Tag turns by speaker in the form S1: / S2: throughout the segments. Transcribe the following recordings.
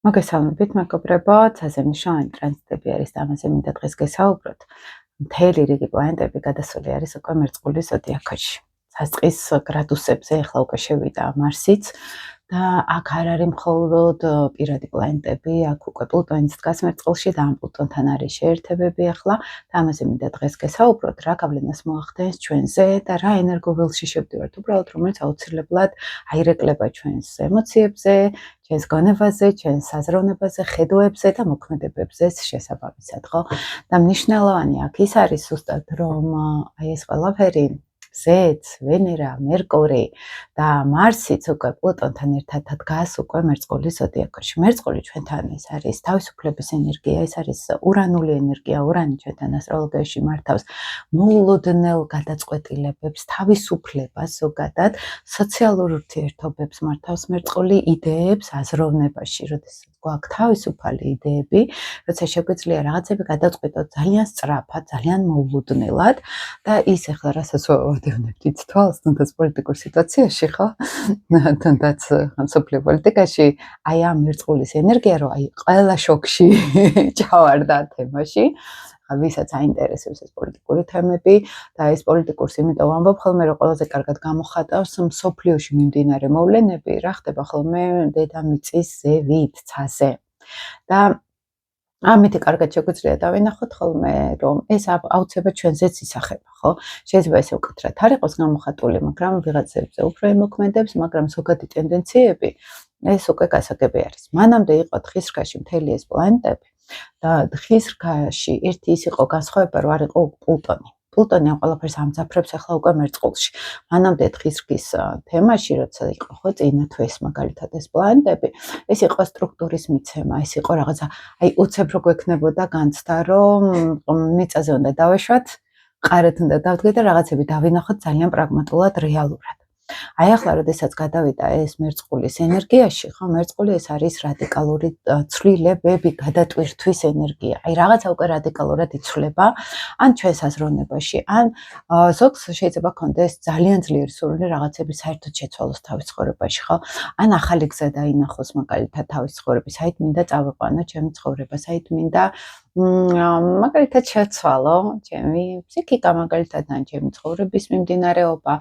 S1: მოგესალმებით, მეგობრებო, ცაზე მნიშვნელოვანი ტრანზიტები არის და ამაზე მინდა დღეს გესაუბროთ. მთელი რიგი პლანეტები გადასული არის უკვე მერწყულის ზოდიაქოში. სასწყის გრადუსებზე ახლა უკვე შევიდა მარსიც და აქ არ არის მხოლოდ პირადი პლანეტები, აქ უკვე პლუტონიც დგას მერწყულში და ამ პლუტონთან არის შეერთებები ახლა და ამაზე მინდა დღეს გესაუბროთ, რა გავლენას მოახდენს ჩვენზე და რა ენერგოველში შევდივართ, უბრალოდ რომელიც აუცილებლად აირეკლება ჩვენს ემოციებზე, ჩვენს გონებაზე, ჩვენს საზროვნებაზე, ხედვებზე და მოქმედებებზე შესაბამისად, ხო? და მნიშვნელოვანი აქ ის არის ზუსტად, რომ აი ეს ყველაფერი ზეც, ვენერა, მერკური და მარსიც უკვე პლუტონთან ერთად დგას უკვე მერწყულის ზოდიაქოში. მერწყული ჩვენთან ეს არის თავისუფლების ენერგია, ეს არის ურანული ენერგია, ურანი ჩვენთან ასტროლოგიაში მართავს მოულოდნელ გადაწყვეტილებებს, თავისუფლებას ზოგადად, სოციალურ ურთიერთობებს მართავს მერწყული, იდეებს აზროვნებაში, როდესაც გვაქვს თავისუფალი იდეები, როცა შეგვიძლია რაღაცები გადაწყვეტოთ ძალიან სწრაფად, ძალიან მოულოდნელად და ის ახლა რასაც ვადევნებთ იც თვალს, თუნდაც პოლიტიკურ სიტუაციაში, ხო? თუნდაც მსოფლიო პოლიტიკაში, აი ამ მერწყულის ენერგია, რომ აი ყველა შოქში ჩავარდა თემაში, ვისაც აინტერესებს ეს პოლიტიკური თემები და ეს პოლიტიკურს იმიტომ ვამბობ ხოლმე, რომ ყველაზე კარგად გამოხატავს მსოფლიოში მიმდინარე მოვლენები, რა ხდება ხოლმე დედამიწის ზევით, ცაზე. და ამით კარგად შეგვიძლია დავინახოთ ხოლმე, რომ ეს აუცილებლად ჩვენზეც ისახება, ხო? შეიძლება ესე ვკეთრათ, არ იყოს გამოხატული, მაგრამ ვიღაცებზე უფრო ემოქმედებს, მაგრამ ზოგადი ტენდენციები ეს უკვე გასაგები არის. მანამდე იყო თხის რქაში მთელი ეს პლანეტები და თხის რქაში ერთი ის იყო განსხვავება, რომ არ იყო პლუტონი. პლუტონი ამ ყველაფერს ამძაფრებს ახლა უკვე მერწყულში. მანამდე თხის რქის თემაში, როცა იყო ხო წინა თვის მაგალითად ეს პლანეტები, ეს იყო სტრუქტურის მიცემა, ეს იყო რაღაცა, აი უცებ რო გვექნებოდა განცდა, რომ მიწაზე უნდა დავეშვათ, ყარეთ უნდა დავდგეთ და რაღაცები დავინახოთ ძალიან პრაგმატულად, რეალურად. აი ახლა, როდესაც გადავიდა ეს მერწყულის ენერგიაში, ხო, მერწყული ეს არის რადიკალური ცვლილებები, გადატვირთვის ენერგია. აი რაღაცა უკვე რადიკალურად იცვლება, ან ჩვენს აზროვნებაში, ან ზოგს შეიძლება ქონდეს ძალიან ძლიერი სურვილი რაღაცები საერთოდ შეცვალოს თავის ცხოვრებაში, ხო? ან ახალი გზა დაინახოს მაგალითად თავის ცხოვრების, საით მინდა წავიყვანო ჩემი ცხოვრება, საით მინდა მაგალითად შეცვალო ჩემი ფსიქიკა, მაგალითად ან ჩემი ცხოვრების მიმდინარეობა.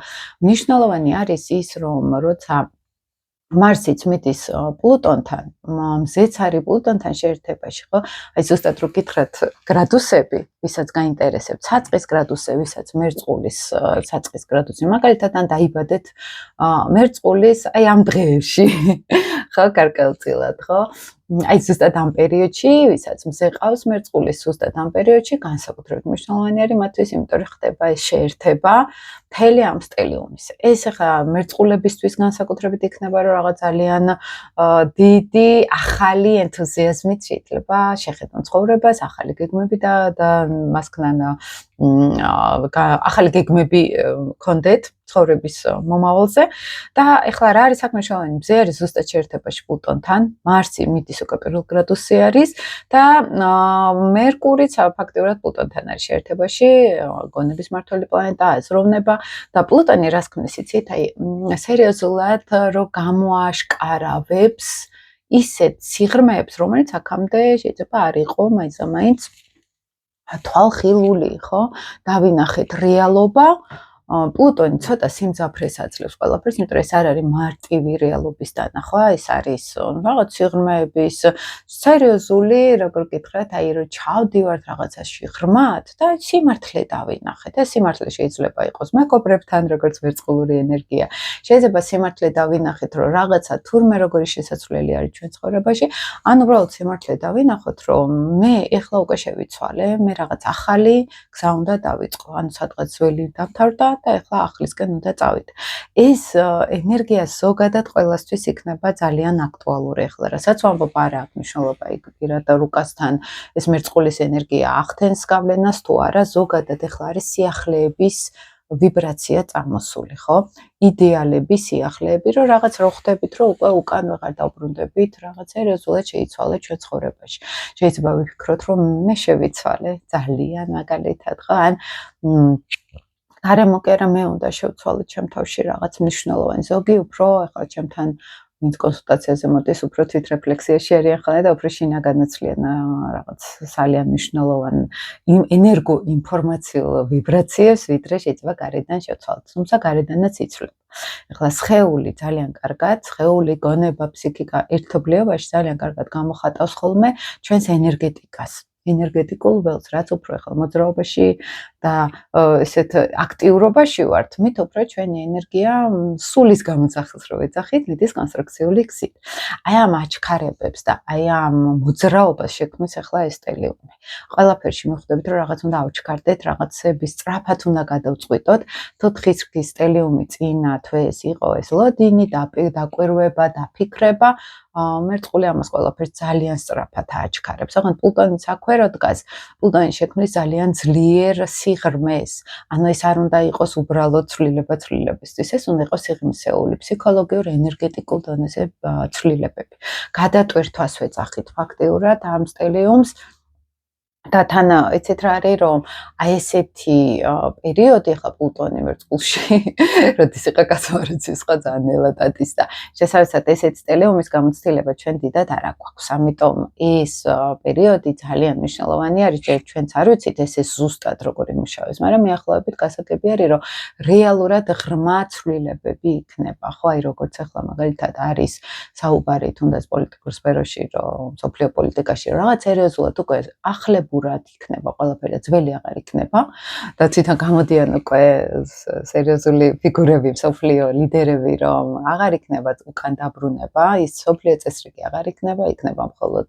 S1: მნიშვნელოვანი არის ის, რომ როცა მარსიც მიდის პლუტონთან, მზეც არის პლუტონთან შეერთებაში, ხო? აი ზუსტად რო გითხრათ გრადუსები, ვისაც გაინტერესებს, საწყის გრადუსი, ვისაც მერწყულის საწყის გრადუსი, მაგალითად ან დაიბადეთ მერწყულის აი ამ დღეებში, ხო, გარკვეულწილად, ხო? აი ზუსტად ამ პერიოდში, ვისაც მზე ყავს მერწყულის ზუსტად ამ პერიოდში განსაკუთრებით მნიშვნელოვანი არის მათთვის, იმიტომ რომ ხდება ეს შეერთება მთელი ამ სტელიუმის. ეს ახლა მერწყულებისთვის განსაკუთრებით იქნება, რომ რაღაც ძალიან დიდი ახალი ენთუზიაზმით შეიძლება შეხედონ ცხოვრებას, ახალი გეგმები და მასქნან ახალი გეგმები გქონდეთ ცხოვრების მომავალზე და ეხლა რა არის საქმე შოვანი, მზე არის ზუსტად შეერთებაში პლუტონთან, მარსი მიდის უკვე პირველ გრადუსზე არის და მერკურიც ფაქტიურად პლუტონთან არის შეერთებაში, გონების მმართველი პლანეტა, აზროვნება და პლუტონი რას ქმნის იცით, აი სერიოზულად რო გამოაშკარავებს ისეთ სიღრმეებს, რომელიც აქამდე შეიძლება არ იყო მაინც თვალხილული, ხო? დავინახეთ რეალობა. პლუტონი ცოტა სიმძაფრეს აძლევს ყველაფერს, იმიტომ რომ ეს არ არის მარტივი რეალობის დანახვა, ეს არის რაღაც სიღრმეების სერიოზული, როგორ გითხრათ, აი რომ ჩავდივართ რაღაცაში ღრმად და სიმართლე დავინახეთ. ეს სიმართლე შეიძლება იყოს მეგობრებთან, როგორც მერწყულური ენერგია. შეიძლება სიმართლე დავინახეთ, რომ რაღაცა თურმე როგორი შესაძლებელი არის ჩვენ ცხოვრებაში, ან უბრალოდ სიმართლე დავინახოთ, რომ მე ეხლა უკვე შევიცვალე, მე რაღაც ახალი გზა უნდა დავიწყო, ანუ სადღაც ძველი დავთავრდა და ეხლა ახლისკენ უნდა წავიდე. ეს ენერგია ზოგადად ყველასთვის იქნება ძალიან აქტუალური ახლა, რასაც ვამბობ, არა აქვს მნიშვნელობა იქ პირადად რუკასთან ეს მერწყულის ენერგია ახდენს გავლენას თუ არა, ზოგადად ახლა არის სიახლეების ვიბრაცია წარმოსული, ხო? იდეალები, სიახლეები, რომ რაღაც რო ხდებით, რომ უკვე უკან ვეღარ დავბრუნდებით, რაღაც სერიოზულად შეიცვალე ჩვენ ცხოვრებაში. შეიძლება ვიფიქროთ, რომ მე შევიცვალე ძალიან მაგალითად, ხო? ან გარემო კი არა, მე უნდა შევცვალე ჩემ თავში რაღაც მნიშვნელოვანი. ზოგი უფრო ახლა ჩემთან ვინც კონსულტაციაზე მოდის, უფრო თვითრეფლექსიაში არიან ხოლმე და უფრო შინაგანად ცვლიან რაღაც ძალიან მნიშვნელოვან ენერგო ინფორმაციულ ვიბრაციებს, ვიდრე შეიძლება გარედან შევცვალოთ. თუმცა გარედანაც იცვლება. ეხლა სხეული ძალიან კარგად, სხეული გონება, ფსიქიკა ერთობლიობაში ძალიან კარგად გამოხატავს ხოლმე ჩვენს ენერგეტიკას. ენერგეტიკულ ველს, რაც უფრო ეხლა მოძრაობაში და ესეთ აქტიურობაში ვართ, მით უფრო ჩვენი ენერგია სულის გამოძახილს რო ეძახით, მიდის კონსტრუქციული გზით. აი ამ აჩქარებებს და აი ამ მოძრაობას შექმნის ეხლა ეს სტელიუმი. ყველაფერში მიხვდებით, რომ რაღაც უნდა ავჩქარდეთ, რაღაცები სწრაფად უნდა გადავწყვიტოთ. თუ თხის სტელიუმი წინა თვეს იყო ეს ლოდინი, დაკვირვება, დაფიქრება, მერწყული ამას ყველაფერს ძალიან სწრაფად აჩქარებს. ოღონდ პლუტონიც აქვე რო დგას, პლუტონი შექმნის ძალიან ძლიერ სიღრმეს. ანუ ეს არ უნდა იყოს უბრალოდ ცვლილებებისთვის, ეს უნდა იყოს სიღრმისეული, ფსიქოლოგიურ, ენერგეტიკულ დონეზე ცვლილებები. გადატვირთვას ვეძახით ფაქტიურად ამ სტელიუმს და თან იცით რა არის, რომ აი ესეთი პერიოდი ხა პლუტონი მერწყულში, როდის იყო კაცმარიცი სხვა ძალიან ნელა დადის და შესაბამისად ესეთი სტელიუმის გამოცდილება ჩვენ დიდად არ აქვს. ამიტომ ეს პერიოდი ძალიან მნიშვნელოვანი არის, ჩვენც არ ვიცით ეს ზუსტად როგორ იმუშავებს, მაგრამ მიახლოებით გასაგები არის, რომ რეალურად ღრმა ცვლილებები იქნება, ხო, აი როგორც ახლა მაგალითად არის საუბარი თუნდაც პოლიტიკურ სფეროში, რომ სოფლიო პოლიტიკაში რაღაც სერიოზულად უკვე ახლებურად იქნება ყველაფერი, ძველი აღარ იქნება და თვითონ გამოდიან უკვე სერიოზული ფიგურები, სოფლიო ლიდერები, რომ აღარ იქნება უკან დაბრუნება, ის სოფლიო წესრიგი აღარ იქნება მხოლოდ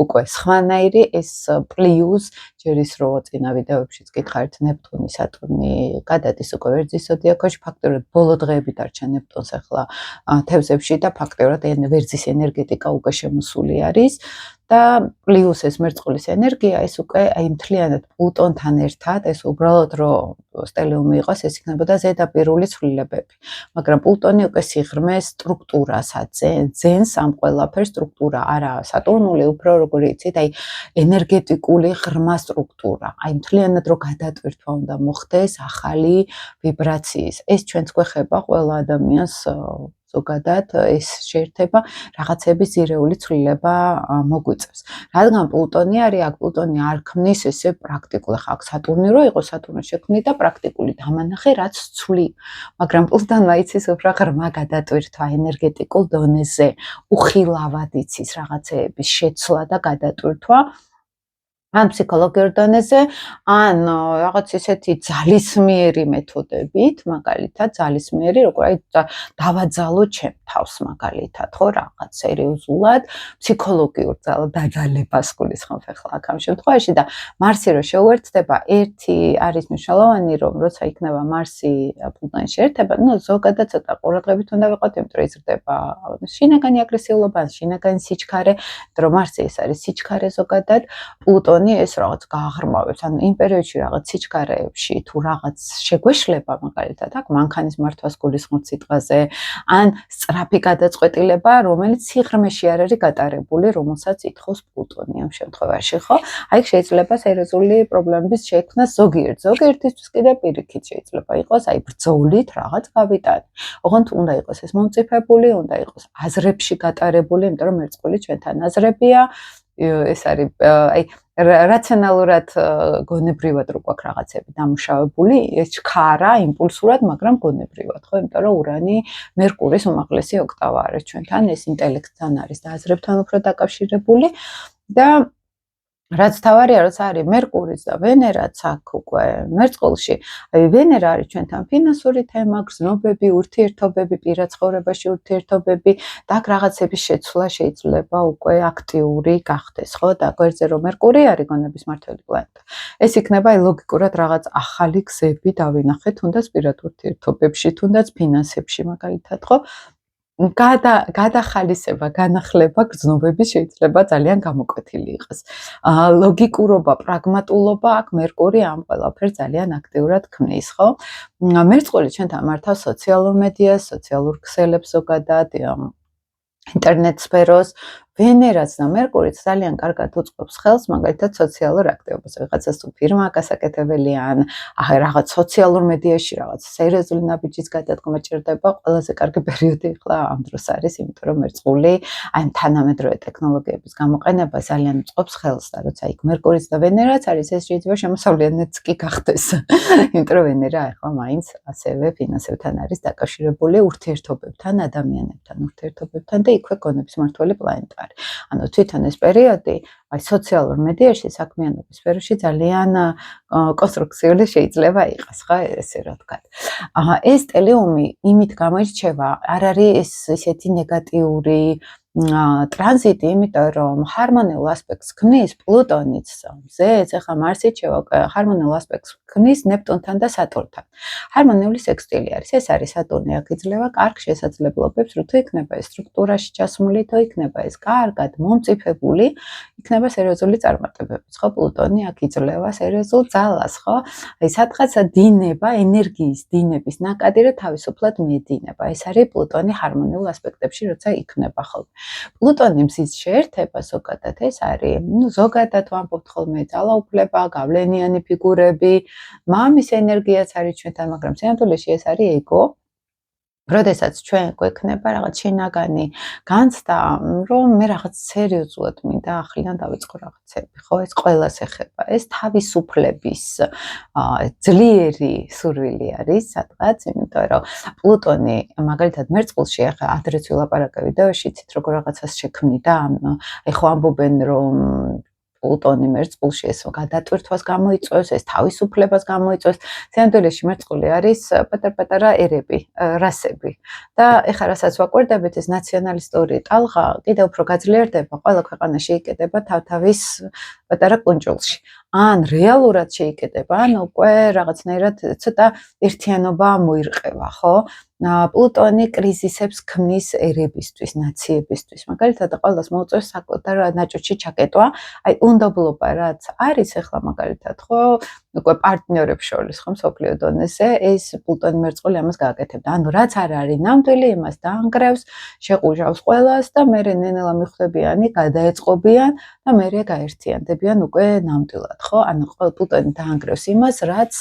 S1: უკვე სხვანაირი ეს პლუს ჯერ ის რო წინა ვიდეოებშიც გითხარით ნეპტუნი, სატურნი გადადის უკვე ვერძის ზოდიაქოში, ფაქტობრივად ბოლო დღეები დარჩა ნეპტუნს ახლა თევზებში და ფაქტობრივად ვერძის ენერგეტიკა უკვე შემოსული არის. და პლუს ეს მერწყულის ენერგია, ეს უკვე აი მთლიანად პლუტონთან ერთად, ეს უბრალოდ რომ სტელიუმი იყოს, ეს იქნებოდა ზედაპირული ცვლილებები. მაგრამ პლუტონი უკვე სიღრმეს სტრუქტურას ძენს ამ ყველაფერს სტრუქტურა, არა სატურნული, უფრო როგორ იცით, აი ენერგეტიკული ღრმა სტრუქტურა. აი მთლიანად რომ გადატვირთვა უნდა მოხდეს ახალი ვიბრაციის. ეს ჩვენც გვეხება ყველა ადამიანს ზოგადად ეს შეერთება რაღაცების ძირეული ცვლილება მოგვიწევს. რადგან პლუტონი არის, აქ პლუტონი არ ქმნის ესე პრაქტიკულ, ხა აქ სატურნი რო იყო, სატურნი შექმნიდა პრაქტიკული დამანახე, რაც ცვლი. მაგრამ პლუტონმა იცის უფრო ღრმა გადატვირთვა ენერგეტიკულ დონეზე, უხილავად იცის რაღაცეების შეცვლა და გადატვირთვა. ან ფსიქოლოგიურ დონეზე, ან რაღაც ისეთი ძალისმიერი მეთოდებით, მაგალითად, ძალისმიერი, როგორ აი დავაძალო ჩემ თავს მაგალითად, ხო, რაღაც სერიოზულად, ფსიქოლოგიურ დაძალებას გულისხმობ ახლა აქ ამ შემთხვევაში და მარსი რო შეუერთდება, ერთი არის მნიშვნელოვანი, რომ როცა იქნება მარსი პლუტონის შეერთება, ну, ზოგადად ცოტა ყურადღებით უნდა ვიყოთ, იმიტომ რომ იზრდება შინაგანი აგრესიულობა, შინაგანი სიჩქარე, რომ მარსი ეს არის სიჩქარე ზოგადად, პლუტონი ეს რაღაც გააღრმავებს, ანუ იმ პერიოდში რაღაც სიჩქარეებში თუ რაღაც შეგვეშლება, მაგალითად, აქ მანქანის მართვას გულისხმობ სიტყვაზე, ან სწრაფი გადაწყვეტილება, რომელიც სიღრმეში არ არის გატარებული, რომელსაც ითხოვს პლუტონი ამ შემთხვევაში, ხო? აი შეიძლება სერიოზული პრობლემების შექმნას ზოგიერთისთვის კიდე პირიქით შეიძლება იყოს, აი ბრძოლით რაღაც გავიტანი. ოღონდ უნდა იყოს ეს მომწიფებული, უნდა იყოს აზრებში გატარებული, იმიტომ რომ მერწყული ჩვენთან აზრებია, ეს არის აი რაციონალურად გონებრივად რო გვაქვს რაღაცები დამუშავებული, ეს ჩქარა იმპულსურად, მაგრამ გონებრივად, ხო, იმიტომ რომ ურანი მერკურის უმაღლესი ოქტავა არის ჩვენთან, ეს ინტელექტთან არის და აზრებთან უფრო დაკავშირებული და რაც თავარია, როცა არის მერკურიც და ვენერაც აქ უკვე მერწყულში, აი ვენერა არის ჩვენთან ფინანსური თემა, გრძნობები, ურთიერთობები, პირად ცხოვრებაში ურთიერთობები და აქ რაღაცების შეცვლა შეიძლება უკვე აქტიური გახდეს, ხო? და გვერდზე რომ მერკური არის გონების მმართველი პლანეტა. ეს იქნება ლოგიკურად რაღაც ახალი გზები დავინახეთ, თუნდაც პირად ურთიერთობებში, თუნდაც ფინანსებში მაგალითად, ხო? გადახალისება, განახლება, გრძნობები შეიძლება ძალიან გამოკვეთილი იყოს. ლოგიკურობა, პრაგმატულობა, აქ მერკური ამ ყველაფერს ძალიან აქტიურად ქმნის, ხო? მერწყული ჩვენთან მართავს სოციალურ მედიას, სოციალურ ქსელებს ზოგადად, ინტერნეტ სფეროს, ვენერაც და მერკურიც ძალიან კარგად უწყობს ხელს მაგალითად სოციალურ აქტივობას. ვიღაცას თუ ფირმა გასაკეთებელია ან რაღაც სოციალურ მედიაში რაღაც სერიოზული ნაბიჯის გადადგომა ჭირდება, ყველაზე კარგი პერიოდი ახლა ამ დროს არის, იმიტომ რომ მერწყული აი თანამედროვე ტექნოლოგიების გამოყენება ძალიან უწყობს ხელს და როცა იქ მერკურიც და ვენერაც არის, ეს შეიძლება შემოსავლიანიც კი გახდეს. იმიტომ რომ ვენერა ახლა მაინც ასევე ფინანსებთან არის დაკავშირებული ურთიერთობებთან, ადამიანებთან ურთიერთობებთან და იქვე გონების მმართველი პლანეტა არის. ანუ თვითონ ეს პერიოდი აი სოციალურ მედიაში საქმიანობის სფეროში ძალიან კონსტრუქციული შეიძლება იყოს, ხო, ესე რა ვთქვათ. ეს ტელეუმი იმით გამოირჩევა, არ არის ესეთი ნეგატიური ტრანზიტი, იმიტომ რომ ჰარმონიულ ასპექტს ქმნის პლუტონიც მზეც, ახლა მარსიც ჰარმონიულ ასპექტს ქმნის ნეპტუნთან და სატურნთან. ჰარმონიული სექსტილი არის, ეს არის სატურნი აქ იძლევა კარგ შესაძლებლობებს, თუ იქნება ეს სტრუქტურაში ჩასმული, თუ იქნება ეს კარგად მომწიფებული, იქნება სერიოზული წარმატებებიც, ხო, პლუტონი აქ იძლევა სერიოზულ ძალას, ხო? აი სადღაცა დინება, ენერგიის დინების ნაკადი რა თავისუფლად მიედინება. ეს არის პლუტონი ჰარმონიულ ასპექტებში, როცა იქნება ხოლმე. პლუტონი მზის შეერთება ზოგადად ეს არის, ზოგადად ვამბობთ ხოლმე ძალაუფლება, გავლენიანი ფიგურები, მამის ენერგიაც არის ჩვენთან, მაგრამ სინამდვილეში ეს არის ეგო. როდესაც ჩვენ გვექნება რაღაც შინაგანი განცდა, რომ მე რაღაც სერიოზულად მინდა ახლიდან დავიწყო რაღაცები, ხო, ეს ყველას ეხება. ეს თავისუფლების ძლიერი სურვილი არის სადღაც, იმიტომ რომ პლუტონი მაგალითად მერწყულში ახლა ადრეც ვილაპარაკე ვიდეოში, იცით როგორ რაღაცას შექმნიდა, აი ხო ამბობენ რომ პლუტონი მერწყულში ეს გადატვირთვას გამოიწვევს, ეს თავისუფლებას გამოიწვევს. სინამდვილეში მერწყული არის პატარ-პატარა ერები, რასები. და ეხლა რასაც ვაკვირდებით, ეს ნაციონალისტური ტალღა კიდევ უფრო გაძლიერდება, ყველა ქვეყანა შეიკეტება თავ-თავის პატარა კუნძულში. ან რეალურად შეიკეტება, ან უკვე რაღაცნაირად ცოტა ერთიანობა მოირყევა, ხო? პლუტონი კრიზისებს ქმნის ერებისთვის, ნაციებისთვის. მაგალითად, ყველას მოუწევს საკუთარ ნაჭრში ჩაკეტვა. აი, უნდობლობა რაც არის ახლა მაგალითად, ხო, უკვე პარტნიორებს შორის, ხო, მსოფლიო დონეზე, ეს პლუტონი მერწყული ამას გააკეთებდა. ანუ რაც არ არის ნამდვილი, იმას დაანგრევს, შეყუჟავს ყველას და მერე ნენელა მიხვდებიანი, გადაეწყობიან და მერე გაერთიანდებიან უკვე ნამდვილად, ხო? ანუ პლუტონი დაანგრევს იმას, რაც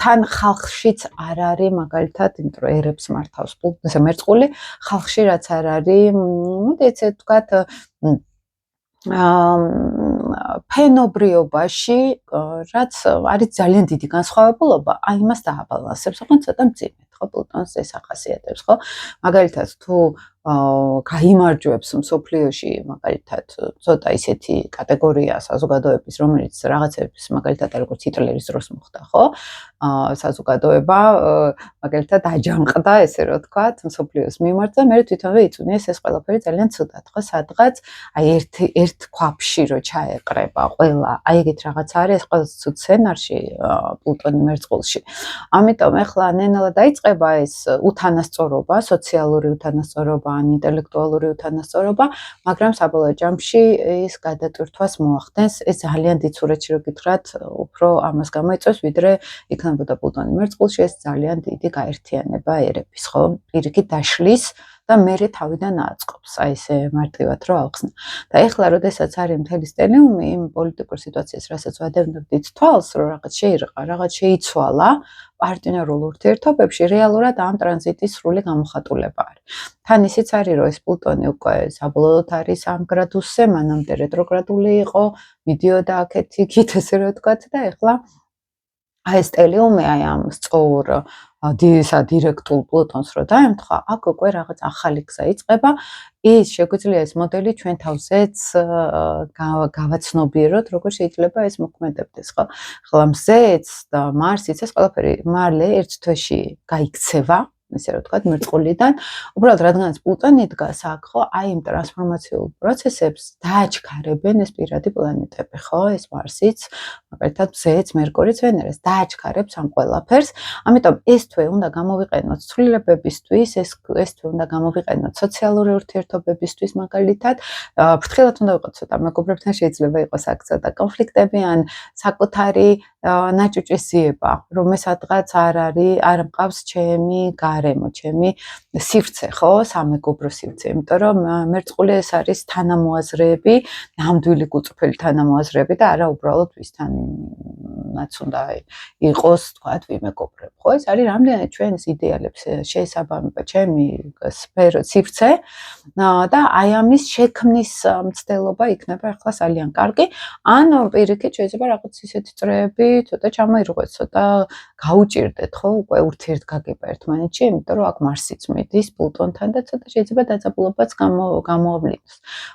S1: თან ხალხშიც არ არის მაგალითად, იმიტომ რომ ერებს მართავს პლუტონი მერწყული, ხალხში რაც არ არის, მოდი ესე ვთქვათ, ფენობრიობაში, რაც არის ძალიან დიდი განსხვავებულობა, აი იმას დააბალანსებს, ხო, ცოტა მძიმედ, ხო, პლუტონს ეს ახასიათებს, ხო? მაგალითად, თუ გაიმარჯვებს მსოფლიოში, მაგალითად, ცოტა ისეთი კატეგორია საზოგადოების, რომელიც რაღაცების, მაგალითად, როგორც ჰიტლერის დროს მოხდა, ხო? საზოგადოება, მაგალითად, აჯანყდა, ესე რომ ვთქვათ, მსოფლიოს მიმართ და მე თვითონვე იწვნიეს ეს ყველაფერი ძალიან ცუდად, ხო? სადღაც აი ერთ ქვაფში რო ჩაეყრება ყველა, აი ეგეთ რაღაც არის, ეს ყველაზე ცუდ სცენარში პლუტონი მერწყულში. ამიტომ ახლა ნენელა დაიწყება ეს უთანასწორობა, სოციალური უთანასწორობა, ან ინტელექტუალური უთანასწორობა, მაგრამ საბოლოო ჯამში ეს გადატვირთვას მოახდენს. ეს ძალიან დიდ სურეთში რო გითხრათ, უფრო ამას გამოიწვევს, ვიდრე იქნებოდა პლუტონი მერწყულში, ეს ძალიან დიდი გაერთიანება ერების, ხო? პირიქით დაშლის და მერე თავიდან აწყობს, აი ესე მარტივად რო ავხსნა. და ეხლა როდესაც არის მთელი სტელეუმი იმ პოლიტიკურ სიტუაციას, რასაც ვადევნებდით თვალს, რომ რაღაც შეირყა, რაღაც შეიცვალა, პარტნიორულ ურთიერთობებში რეალურად ამ ტრანზიტის სრული გამოხატულება არის. თან ისიც არის, რომ ეს პლუტონი უკვე საბოლოოდ არის 3 გრადუსზე, მანამდე რეტროგრადული იყო, მიდიოდა აქეთ-იქით, ესე რომ ვთქვათ და ეხლა აი ეს ტელეუმი აი ამ სწორ დირექტულ პლუტონს რო დაემთხვა, აქ უკვე რაღაც ახალი გზა იწყება. ის შეგვიძლია ეს მოდელი ჩვენ თავზეც გავაცნობიეროთ, როგორ შეიძლება ეს მოქმედებდეს, ხო? ახლა მზეც და მარსიც ეს ყველაფერი მალე ერთ თვეში გაიქცევა, ესე რომ ვთქვათ, მერწყულიდან. უბრალოდ რადგანაც პლუტონი დგას აქ, ხო, აი იმ ტრანსფორმაციულ პროცესებს დააჩქარებენ ეს პირადი პლანეტები, ხო? ეს მარსიც, მაგალითად, მზეც, მერკურიც, ვენერას დააჩქარებს ამ ყველაფერს. ამიტომ ეს თვე უნდა გამოვიყენოთ ცვლილებებისთვის, ეს თვე უნდა გამოვიყენოთ სოციალური ურთიერთობებისთვის, მაგალითად, ფრთხილად უნდა ვიყოთ ცოტა მეგობრებთან, შეიძლება იყოს აქ ცოტა კონფლიქტები ან საკუთარი ნაჭუჭის ზიება, რომ ეს სადღაც არ მყავს ჩემი გარემო, ჩემი სივრცე, ხო, სამეგობრო სივრცე, იმიტომ რომ მერწყული ეს არის თანამოაზრეები, ნამდვილი გულწრფელი თანამოაზრეები და არა უბრალოდ ვისთანაც უნდა იყოს, თქვათ, ვიმეგობრებ, ხო? ეს არის რამდენად ჩვენს იდეალებს შეესაბამება ჩემი სივრცე და აი ამის შექმნის მცდელობა იქნება ახლა ძალიან კარგი. ან პირიქით შეიძლება რაღაც ისეთი წრეები ცოტა ჩამოირღვეთ, ცოტა გაუჭირდეთ, ხო, უკვე ურთიერთგაგება ერთმანეთში, იმიტომ რომ აქ მარსიც მიდის პლუტონთან და ცოტა შეიძლება დაძაბულობაც გამოავლინოს.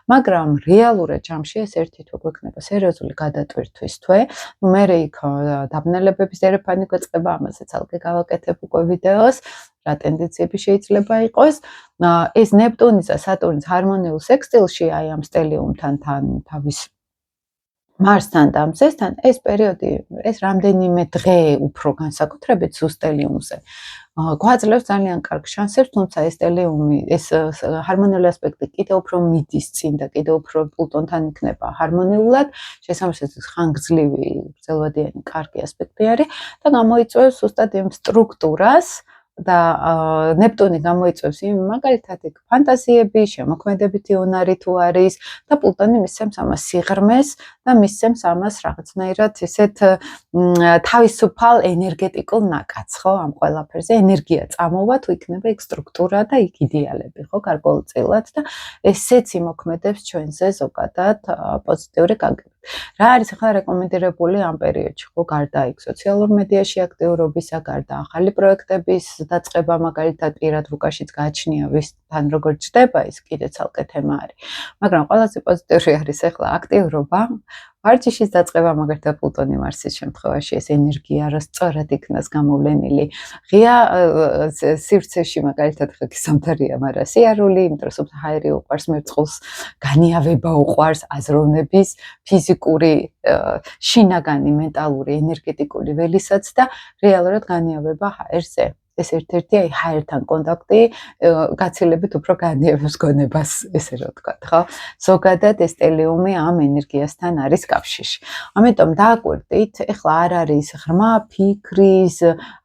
S1: მაგრამ რეალურად ჯამში ეს ერთი თვე გვექნება სერიოზული გადატვირთვის თვე. ნუ მერე იქ დაბნელებების დერეფანი გვეწყება, ამაზე ცალკე გავაკეთებ უკვე ვიდეოს. რა ტენდენციები შეიძლება იყოს. ეს ნეპტუნის და სატურნის ჰარმონიულ სექსტილში აი ამ სტელიუმთან თავის მარსთან და მზესთან ეს პერიოდი, ეს რამდენიმე დღე უფრო განსაკუთრებით სუსტელიუმზე გვაძლევს ძალიან კარგ შანსებს, თუმცა ეს სტელიუმი, ეს ჰარმონიული ასპექტი კიდევ უფრო მიდის წინ და კიდევ უფრო პლუტონთან იქნება ჰარმონიულად, შესაბამისად ხანგრძლივი, გრძელვადიანი კარგი ასპექტი არის და გამოიწვევს ზუსტად იმ სტრუქტურას და ნეპტუნი გამოიწვევს იმ მაგალითად იქ ფანტაზიები, შემოქმედებითი უნარი თუ არის და პლუტონი მისცემს ამას სიღრმეს და მისცემს ამას რაღაცნაირად ისეთ თავისუფალ ენერგეტიკულ ნაკადს, ხო, ამ ყველაფერზე ენერგია წამოვა თუ იქნება იქ სტრუქტურა და იქ იდეალები, ხო, გარკვეულწილად და ესეც იმოქმედებს ჩვენზე ზოგადად პოზიტიური გაგებით. რა არის ახლა რეკომენდირებული ამ პერიოდში, ხო, გარდა იქ სოციალურ მედიაში აქტიურობისა, გარდა ახალი პროექტების დაწყება, მაგალითად პირად რუკაშიც გააჩნია ვისთან როგორ ჩდება, ის კიდე ცალკე თემა არის. მაგრამ ყველაზე პოზიტიური არის ახლა აქტიურობა, ვარჯიშის დაწყება, მაგალითად პლუტონი მარსის შემთხვევაში ეს ენერგია რა სწორად იქნას გამოვლენილი. ღია სივრცეში მაგალითად ხა გისამთარია, მაგრამ სიარული, იმიტომ რომ ჰაერი უყვარს მერწყულს, განიავება უყვარს, აზროვნების, ფიზიკური, შინაგანი, მენტალური, ენერგეტიკული ველისაც და რეალურად განიავება ჰაერზე. ეს ერთ-ერთი აი ჰაერთან კონტაქტი გაცილებით უფრო განიავებს გონებას, ესე რომ ვთქვათ, ხო? ზოგადად ეს სტელიუმი ამ ენერგიასთან არის კავშირში. ამიტომ დააკვირდით, ეხლა არ არის ღრმა ფიქრის,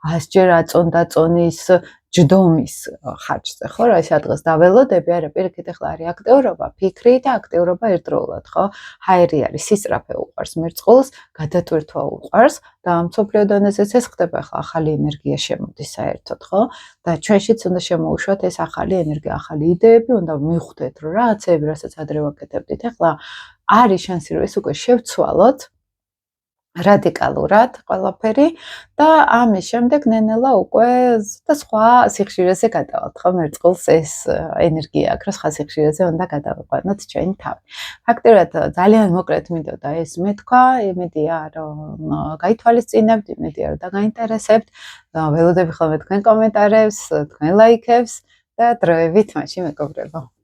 S1: ასჯერ აწონდაწონის ჯდომის ხარჯზე, ხო, რა ის ადგილს დაველოდები, არა, პირიქით ეხლა არის აქტიურობა, ფიქრი და აქტიურობა ერთდროულად, ხო? ჰაერი არის, სისწრაფე უყვარს მერწყულს, გადატვირთვა უყვარს და მსოფლიო დონეზეც ეს ხდება, ახლა ახალი ენერგია შემოდის საერთოდ, ხო? და ჩვენშიც უნდა შემოუშვათ ეს ახალი ენერგია, ახალი იდეები, უნდა მივხვდეთ, რომ რაღაცები, რასაც ადრე ვაკეთებდით, ახლა არის შანსი, რომ ეს უკვე შევცვალოთ რადიკალურად ყველაფერი და ამის შემდეგ ნენელა უკვე და სხვა სიხშირეზე გადავალთ, ხო, მერწყულს ეს ენერგია აქვს, რომ სხვა სიხშირეზე უნდა გადავიყვანოთ ჩვენი თავი. ფაქტობრივად ძალიან მოკლედ მინდოდა ეს მეთქვა, იმედია რომ გაითვალისწინებთ, იმედია რომ დაგაინტერესებთ. ველოდები ხოლმე თქვენ კომენტარებს, თქვენ ლაიქებს და დროებით მაშინ მეგობრებო.